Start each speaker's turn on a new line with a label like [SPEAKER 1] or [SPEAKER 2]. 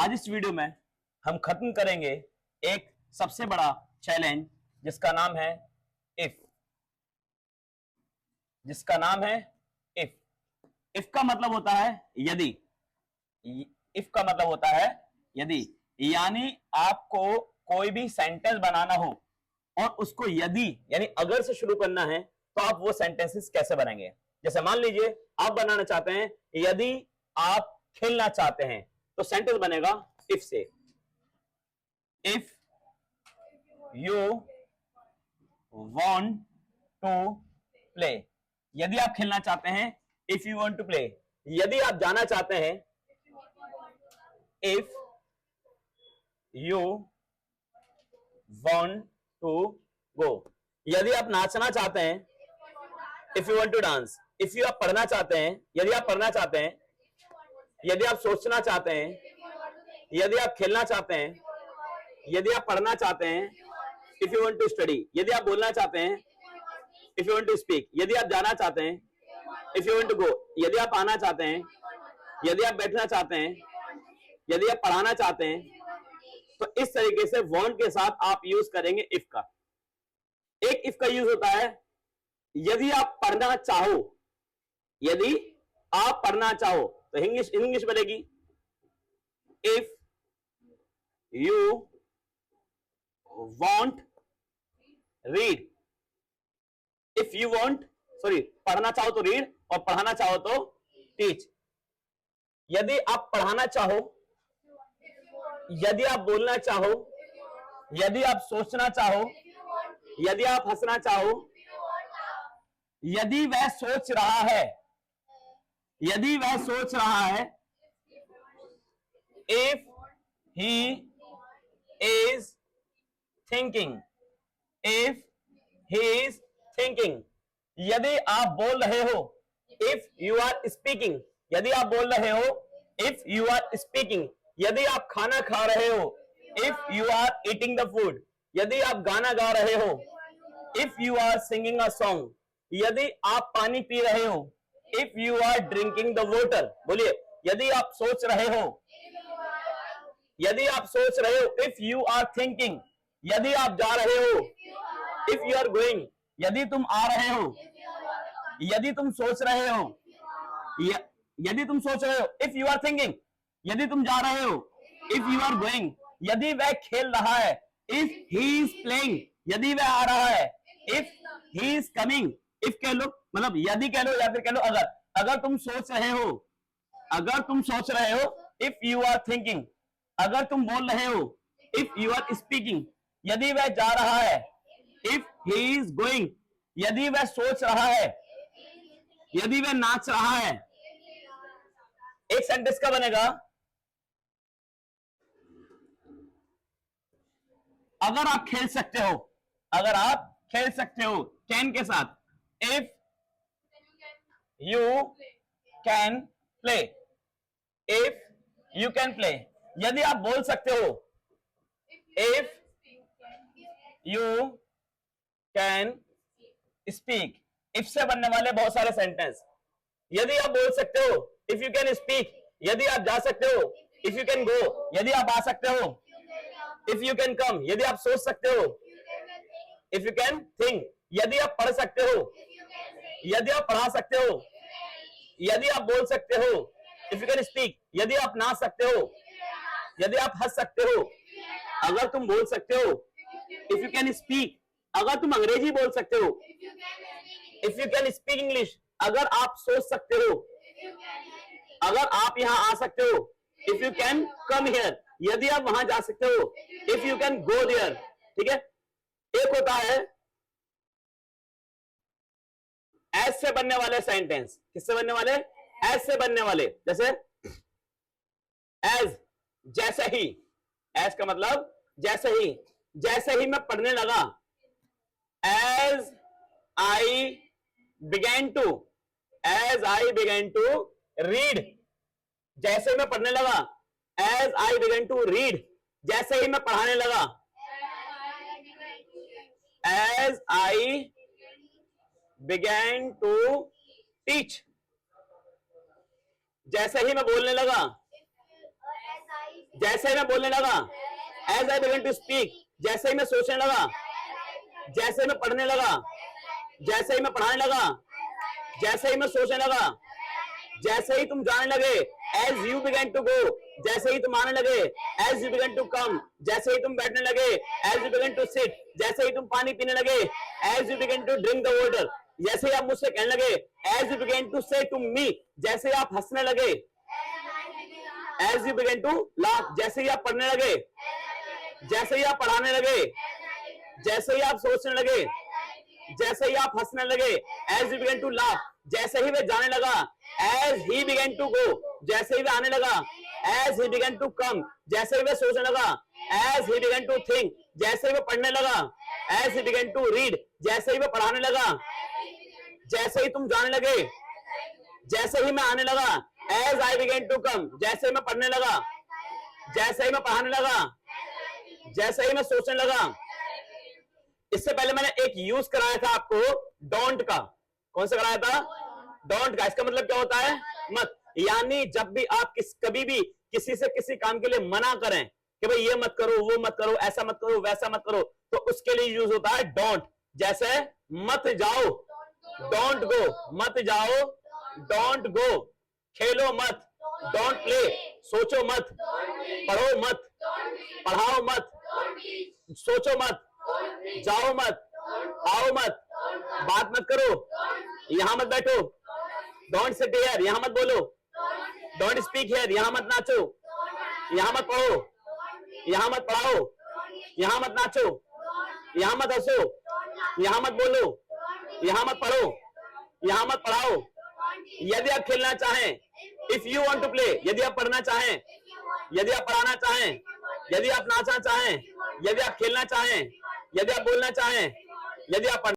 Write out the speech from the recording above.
[SPEAKER 1] आज इस वीडियो में हम खत्म करेंगे एक सबसे बड़ा चैलेंज जिसका नाम है इफ। जिसका नाम है इफ। इफ का मतलब होता है यदि। इफ का मतलब होता है यदि, यानी आपको कोई भी सेंटेंस बनाना हो और उसको यदि यानी अगर से शुरू करना है तो आप वो सेंटेंसेस कैसे बनाएंगे। जैसे मान लीजिए आप बनाना चाहते हैं यदि आप खेलना चाहते हैं तो सेंटेंस बनेगा इफ से। If you want to play, यदि आप खेलना चाहते हैं if you want to play. यदि आप जाना चाहते हैं if you want to go. यदि आप नाचना चाहते हैं if you want to dance. If you आप पढ़ना चाहते हैं, यदि आप पढ़ना चाहते हैं। यदि आप सोचना चाहते हैं, यदि आप खेलना चाहते हैं, यदि आप पढ़ना चाहते हैं if you want to study. यदि आप बोलना चाहते हैं if you want to speak. यदि आप जाना चाहते हैं if you want to go. यदि आप आना चाहते हैं, यदि आप बैठना चाहते हैं, यदि आप पढ़ाना चाहते हैं। तो इस तरीके से वांट के साथ आप यूज करेंगे इफ का। एक इफ का यूज होता है यदि आप पढ़ना चाहो। यदि आप पढ़ना चाहो तो इंग्लिश बनेगी if you want read. If you want पढ़ना चाहो तो रीड और पढ़ाना चाहो तो टीच। यदि आप पढ़ाना चाहो, यदि आप बोलना चाहो, यदि आप सोचना चाहो, यदि आप हंसना चाहो, यदि वह सोच रहा है, यदि वह सोच रहा है। If he is thinking. If he is thinking. यदि आप बोल रहे हो इफ यू आर स्पीकिंग। यदि आप बोल रहे हो इफ यू आर स्पीकिंग। यदि आप खाना खा रहे हो if you are eating the food. यदि आप गाना गा रहे हो if you are singing a song. यदि आप पानी पी रहे हो if you are drinking the water. बोलिए, यदि आप सोच रहे हो, यदि आप सोच रहे हो इफ यू आर थिंकिंग। यदि आप जा रहे हो इफ यू आर गोइंग। यदि तुम आ रहे हो, यदि तुम सोच रहे हो, यदि तुम सोच रहे हो इफ यू आर थिंकिंग। यदि तुम जा रहे हो इफ यू आर गोइंग। यदि वह खेल रहा है इफ ही इज प्लेइंग। यदि वह आ रहा है if he is coming. If कह लो मतलब यदि कह लो या फिर कह लो अगर। अगर तुम सोच रहे हो, अगर तुम सोच रहे हो इफ यू आर थिंकिंग। अगर तुम बोल रहे हो इफ यू आर स्पीकिंग। यदि वह जा रहा है इफ ही इज गोइंग। यदि वह सोच रहा है, यदि वह नाच रहा है। एक सेंटेंस का बनेगा अगर आप खेल सकते हो। अगर आप खेल सकते हो कैन के साथ। If you can play. If you can play. यदि आप बोल सकते हो if you can speak. If से बनने वाले बहुत सारे सेंटेंस। यदि आप बोल सकते हो इफ यू कैन स्पीक। यदि आप जा सकते हो इफ यू कैन गो। यदि आप आ सकते हो इफ यू कैन कम। यदि आप सोच सकते हो इफ यू कैन थिंक। यदि आप पढ़ सकते हो, यदि आप पढ़ा सकते हो, यदि आप बोल सकते हो इफ यू कैन स्पीक। यदि आप नाच सकते हो, यदि आप हंस सकते हो। अगर तुम बोल सकते हो इफ यू कैन स्पीक। अगर तुम अंग्रेजी बोल सकते हो if you can speak English. अगर आप सोच सकते हो, अगर आप यहां आ सकते हो if you can come here. यदि आप वहां जा सकते हो if you can go there. ठीक है। एक होता है एज से बनने वाले सेंटेंस। किससे बनने वाले? एज से बनने वाले। जैसे एज, जैसे ही। एज का मतलब जैसे ही। जैसे ही मैं पढ़ने लगा as I began to. As I began to read. जैसे मैं पढ़ने लगा as I began to read. जैसे ही मैं पढ़ाने लगा as I began to teach. जैसे ही मैं बोलने लगा जैसे ही मैं बोलने लगा, as I begin to speak, जैसे ही मैं सोचने लगा, जैसे ही मैं पढ़ने लगा, जैसे ही मैं पढ़ाने लगा, जैसे ही मैं सोचने लगा, जैसे ही तुम जाने लगे, as you began to go, जैसे ही तुम आने लगे, as you began to come, जैसे ही तुम बैठने लगे, as you began to sit, जैसे ही तुम पानी पीने लगे, as you began to drink the water, जैसे ही आप मुझसे कहने लगे, as you began to say to me, जैसे ही आप हंसने लगे, as you began to laugh, जैसे ही आप पढ़ने लगे, जैसे ही आप पढ़ाने लगे, जैसे ही आप सोचने लगे, जैसे ही आप हंसने लगे, as you began to laugh, जैसे ही वे जाने लगा, as he began to go, जैसे ही वे आने लगा, as he began to come, जैसे ही वे सोचने लगा, as he began to think, जैसे ही वे पढ़ने लगा, as he began to read, जैसे ही वे पढ़ाने लगा, जैसे ही तुम जाने लगे, जैसे ही मैं आने लगा, as I began to come, जैसे ही मैं पढ़ने लगा, जैसे ही मैं पढ़ाने लगा, जैसे ही मैं सोचने लगा। इससे पहले मैंने एक यूज कराया था आपको डोंट का। कौन सा कराया था? डोंट का। इसका मतलब क्या होता है? मत। यानी जब भी आप कभी भी किसी से किसी काम के लिए मना करें कि भाई ये मत करो, वो मत करो, ऐसा मत करो, वैसा मत करो, तो उसके लिए यूज होता है डोंट। जैसे मत जाओ, डोंट गो, मत जाओ, डोंट गो, खेलो मत, डोंट प्ले, सोचो मत, पढ़ो मत, पढ़ाओ मत, सोचो मत, जाओ मत, आओ मत, बात मत करो, यहां मत बैठो, डोंट सिट हियर, यहां मत बोलो, डोंट स्पीक हियर, यहां मत नाचो, यहां मत पढ़ो, यहां मत पढ़ाओ, यहां मत नाचो, यहां मत हंसो, यहां मत बोलो, यहां मत पढ़ो, यहां मत पढ़ाओ। यदि आप खेलना चाहें, if you want to play, यदि आप पढ़ना चाहें, यदि आप पढ़ाना चाहें, यदि आप नाचना चाहें, यदि आप खेलना चाहें, यदि आप बोलना चाहें, यदि आप